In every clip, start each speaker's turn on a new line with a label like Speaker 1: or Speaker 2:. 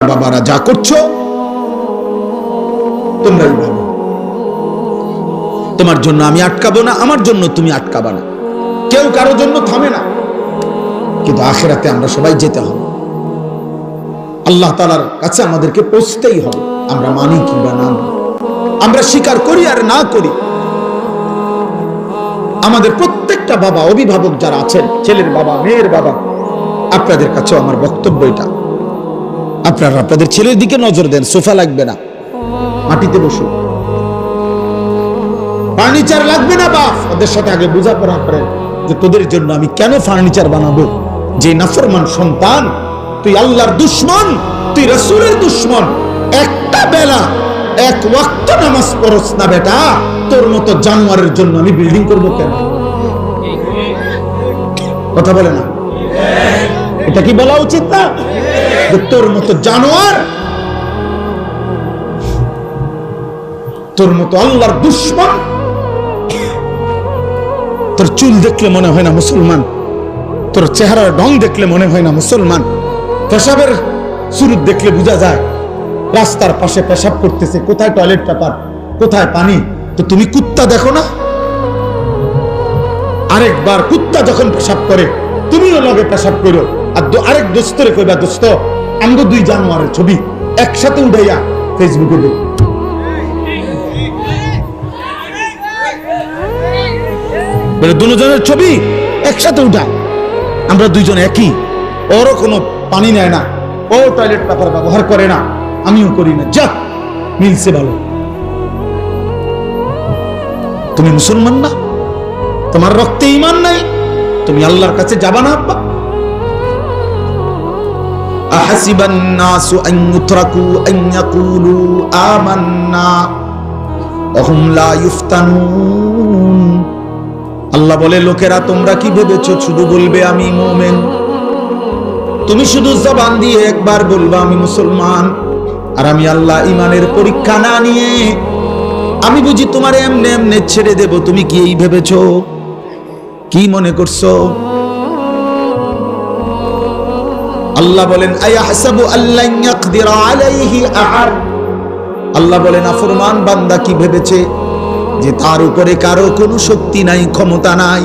Speaker 1: বাবারা যা করছো তোমরাই ভাবো, তোমার জন্য আমি আটকাবো না, আমার জন্য তুমি আটকাবা না, কেউ কারোর জন্য থামে না। কিন্তু আখিরাতে আমরা সবাই যেতে হবে, আল্লাহ তাআলার কাছে আমাদেরকে পৌঁছতেই হবে। আমরা মানি কিংবা না মানি, আমরা স্বীকার করি আর না করি, আমাদের প্রত্যেকটা বাবা, অভিভাবক যারা আছেন, ছেলের বাবা, মেয়ের বাবা, আপনাদের কাছে আমার বক্তব্য এটা, আপনারা আপনাদের ছেলের দিকে নজর দেন। সোফা লাগবে না, মাটিতে বসুন। ফার্নিচার লাগবে না বাপ, ওদের সাথে আগে বোঝাপড়া করেন যে তোদের জন্য আমি কেন ফার্নিচার বানাবো। যে নাফরমান সন্তান, তুই আল্লাহর দুশমন, তুই রাসূলের দুশমন, একটা বেলা এক ওয়াক্ত নামাজ পড়ছ না বেটা, তোর মতো জানোয়ারের জন্য আমি বিল্ডিং করব কেন? কথা বলে না? এটা কি বলা উচিত না যে তোর মতো জানোয়ার, তোর মতো আল্লাহর দুশমন, তোর চুল দেখলে মনে হয় না মুসলমান, তোর চেহারার ঢং দেখলে মনে হয় না মুসলমান, পেশাবের সুরুত দেখলে বোঝা যায় রাস্তার পাশে পেশাব করতেছে, কোথায় টয়লেট পেপার, কোথায় পানি। তো তুমি কুত্তা দেখো না? আরেকবার কুত্তা যখন পেশাব করে তুমিও লগে পেশাব করো, আর আরেক দোস্তরে কইবা দোস্ত আমগো দুই জানোয়ারের ছবি একসাথে উঠাইয়া ফেসবুকে দেব। দুজনের ছবি একসাথে উঠা, আমরা দুইজন একই, ওরও কোনো পানি নেয় না, ও টয়লেট পেপার ব্যবহার করে না, আমিও করি না, যা মিলছে ভালো। তুমি মুসলমান না? তোমার রক্তে ঈমান নাই? তুমি আল্লাহর কাছে যাবা না? আব্বা আহাসিবান নাসু আন ইউতরাকু আন ইয়াকুলু আমান্না ওয়া হুম লা ইফতানুন। আল্লাহ বলে, লোকেরা তোমরা কি ভেবেছো শুধু বলবে আমি মুমিন? তুমি শুধু জবান দিয়ে একবার বলবা আমি মুসলমান, আর আমি আল্লাহ ঈমানের পরীক্ষা না নিয়ে আমি বুঝি তোমার এমনে এমনে ছেড়ে দেব? তুমি কি এই ভেবেছো? কি মনে করছো? আল্লাহ বলেন আয়াহসাবু আল্লান ইয়াকদিরা আলাইহি আহাদ। আল্লাহ বলেন নাফরমান বান্দা কি ভেবেছে যে তার উপরে কারো কোনো শক্তি নাই, ক্ষমতা নাই?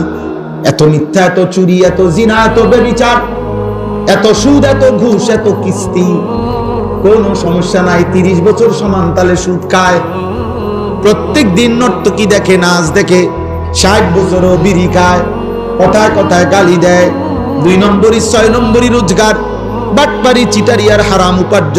Speaker 1: এত মিথ্যা, এত চুরি, এত জিনা, এত ব্যভিচার, এত সুদ, এত ঘুষ, এত কিস্তি, কোনো সমস্যা নাই। 30 বছর সমান তালে সুদ খায়, প্রত্যেক দিন নর্তকী দেখে, নাচ দেখে, 60 বছরও বিড়ি খায়, কথায় কথায় গালি দেয়, 2 নম্বরই 6 নম্বরই রোজগার, বাটপারি, চিটারি আর হারাম উপার্জন।